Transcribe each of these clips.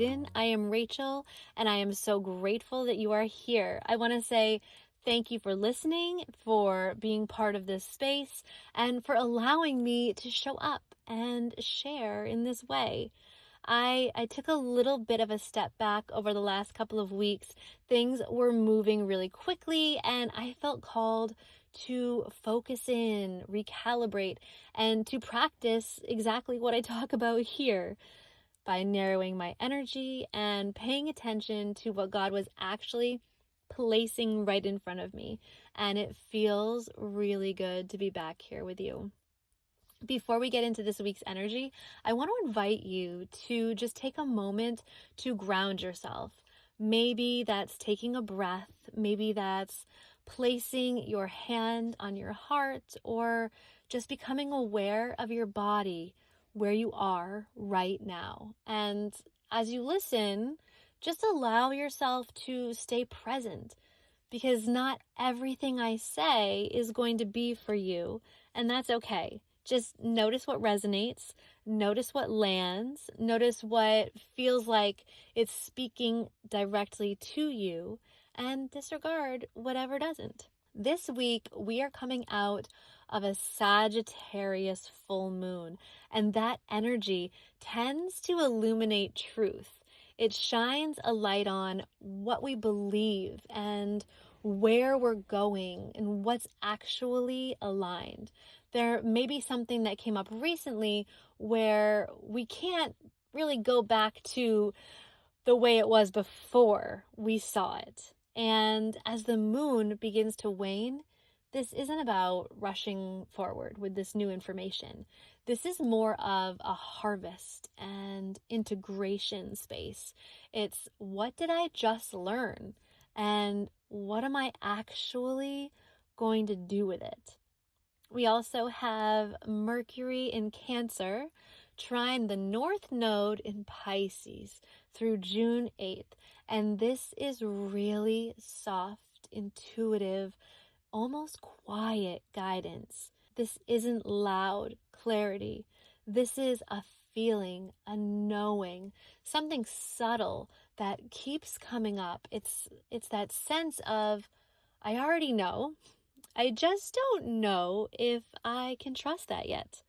Eden. I am Rachel, and I am so grateful that you are here. I want to say thank you for listening, for being part of this space, and for allowing me to show up and share in this way. I took a little bit of a step back over the last couple of weeks. Things were moving really quickly, and I felt called to focus in, recalibrate, and to practice exactly what I talk about here by narrowing my energy and paying attention to what God was actually placing right in front of me. And it feels really good to be back here with you. Before we get into this week's energy, I want to invite you to just take a moment to ground yourself. Maybe that's taking a breath, maybe that's placing your hand on your heart, or just becoming aware of your body, where you are right now. And as you listen, just allow yourself to stay present, because not everything I say is going to be for you, and that's okay. Just notice what resonates, notice what lands, notice what feels like it's speaking directly to you, and disregard whatever doesn't. This week, we are coming out of a Sagittarius full moon, and that energy tends to illuminate truth. It shines a light on what we believe and where we're going and what's actually aligned. There may be something that came up recently where we can't really go back to the way it was before we saw it. And as the moon begins to wane, this isn't about rushing forward with this new information. This is more of a harvest and integration space. It's, what did I just learn? And what am I actually going to do with it? We also have Mercury in Cancer trine the North Node in Pisces through June 8th. And this is really soft, intuitive, almost quiet guidance. This isn't loud clarity. This is a feeling, a knowing, something subtle that keeps coming up. It's that sense of, I already know. I just don't know if I can trust that yet.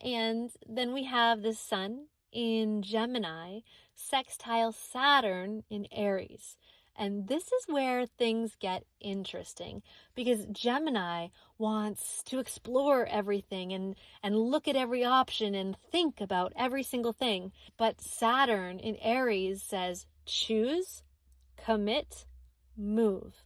And then we have the Sun in Gemini, sextile Saturn in Aries. And this is where things get interesting, because Gemini wants to explore everything and look at every option and think about every single thing. But Saturn in Aries says, choose, commit, move.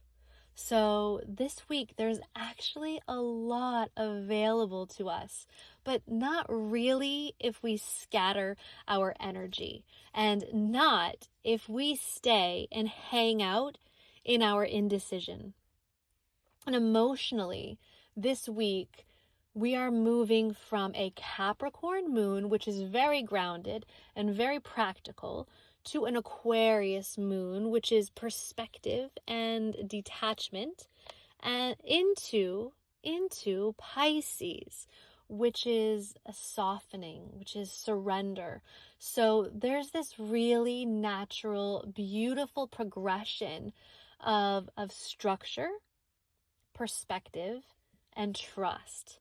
So this week, there's actually a lot available to us, but not really if we scatter our energy, and not if we stay and hang out in our indecision. And emotionally, this week, we are moving from a Capricorn moon, which is very grounded and very practical, to an Aquarius moon, which is perspective and detachment, and into Pisces, which is a softening, which is surrender. So there's this really natural, beautiful progression of structure, perspective, and trust.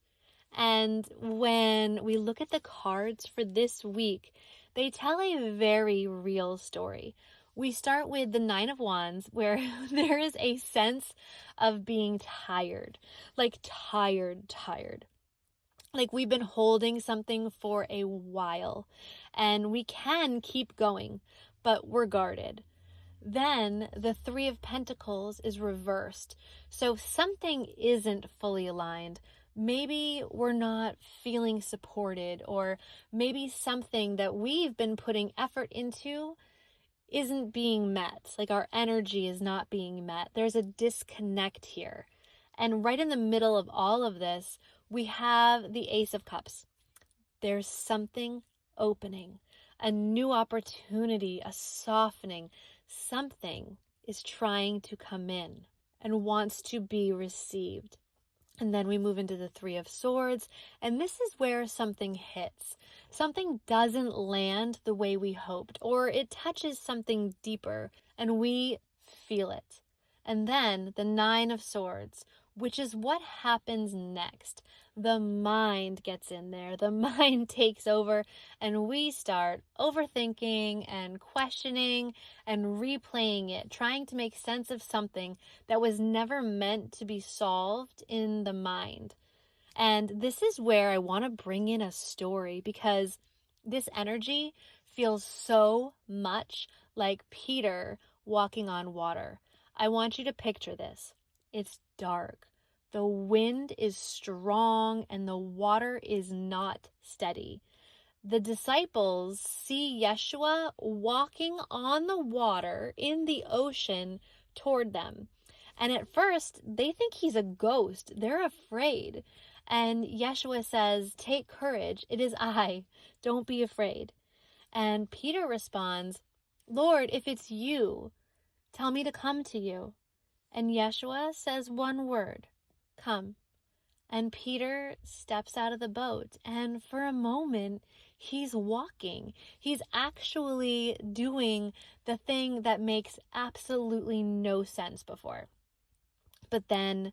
And when we look at the cards for this week, they tell a very real story. We start with the Nine of Wands, where there is a sense of being tired, like tired. Like we've been holding something for a while, and we can keep going, but we're guarded. Then the Three of Pentacles is reversed. So something isn't fully aligned. Maybe we're not feeling supported, or maybe something that we've been putting effort into isn't being met. Like our energy is not being met. There's a disconnect here. And right in the middle of all of this, we have the Ace of Cups. There's something opening, a new opportunity, a softening. Something is trying to come in and wants to be received. And then we move into the Three of Swords, and this is where something hits. Something doesn't land the way we hoped, or it touches something deeper, and we feel it. And then the Nine of Swords, which is what happens next. The mind gets in there, the mind takes over, and we start overthinking and questioning and replaying it, trying to make sense of something that was never meant to be solved in the mind. And this is where I want to bring in a story, because this energy feels so much like Peter walking on water. I want you to picture this. It's dark. The wind is strong and the water is not steady. The disciples see Yeshua walking on the water in the ocean toward them. And at first, they think he's a ghost. They're afraid. And Yeshua says, "Take courage. It is I. Don't be afraid." And Peter responds, "Lord, if it's you, tell me to come to you." And Yeshua says one word, "Come." And Peter steps out of the boat, and for a moment, he's walking. He's actually doing the thing that makes absolutely no sense before. But then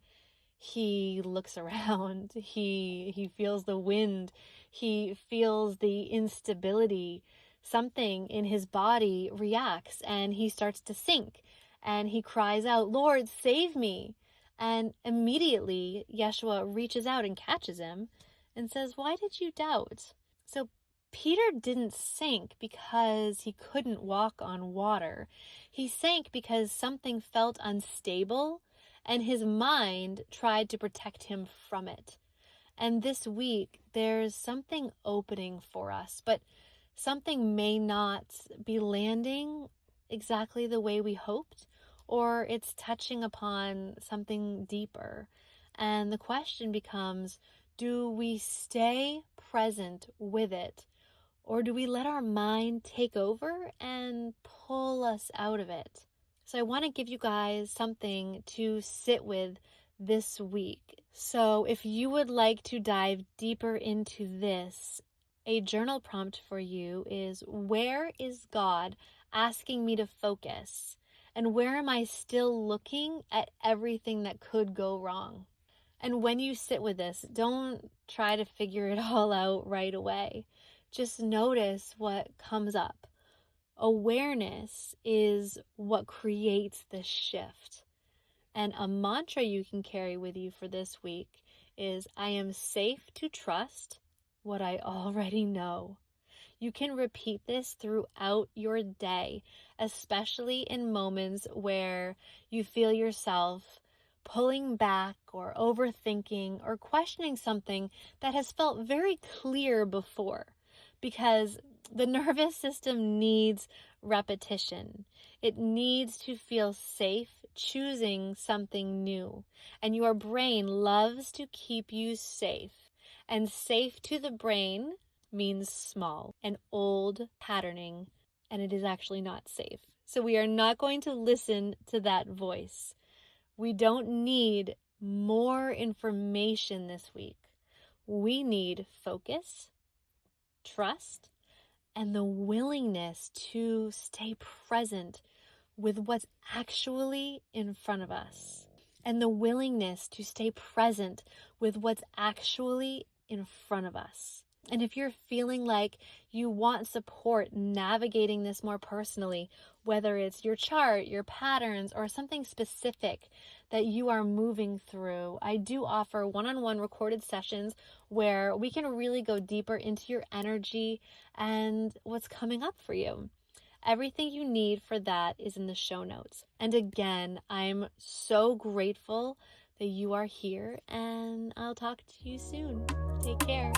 he looks around, he feels the wind, he feels the instability. Something in his body reacts, and he starts to sink, and he cries out, "Lord, save me." And immediately Yeshua reaches out and catches him and says, "Why did you doubt?" So Peter didn't sink because he couldn't walk on water. He sank because something felt unstable, and his mind tried to protect him from it. And this week, there's something opening for us, but something may not be landing exactly the way we hoped, or it's touching upon something deeper. And the question becomes, do we stay present with it, or do we let our mind take over and pull us out of it? So I want to give you guys something to sit with this week. So if you would like to dive deeper into this, a journal prompt for you is, where is God asking me to focus? And where am I still looking at everything that could go wrong? And when you sit with this, don't try to figure it all out right away. Just notice what comes up. Awareness is what creates the shift. And a mantra you can carry with you for this week is, I am safe to trust what I already know. You can repeat this throughout your day, especially in moments where you feel yourself pulling back or overthinking or questioning something that has felt very clear before, because the nervous system needs repetition. It needs to feel safe choosing something new, and your brain loves to keep you safe. And safe to the brain means small and old patterning, and it is actually not safe. So we are not going to listen to that voice. We don't need more information this week. We need focus, trust, and the willingness to stay present with what's actually in front of us. And the willingness to stay present with what's actually in front of us. And if you're feeling like you want support navigating this more personally, whether it's your chart, your patterns, or something specific that you are moving through, I do offer one-on-one recorded sessions where we can really go deeper into your energy and what's coming up for you. Everything you need for that is in the show notes. And again, I'm so grateful that you are here, and I'll talk to you soon. Take care.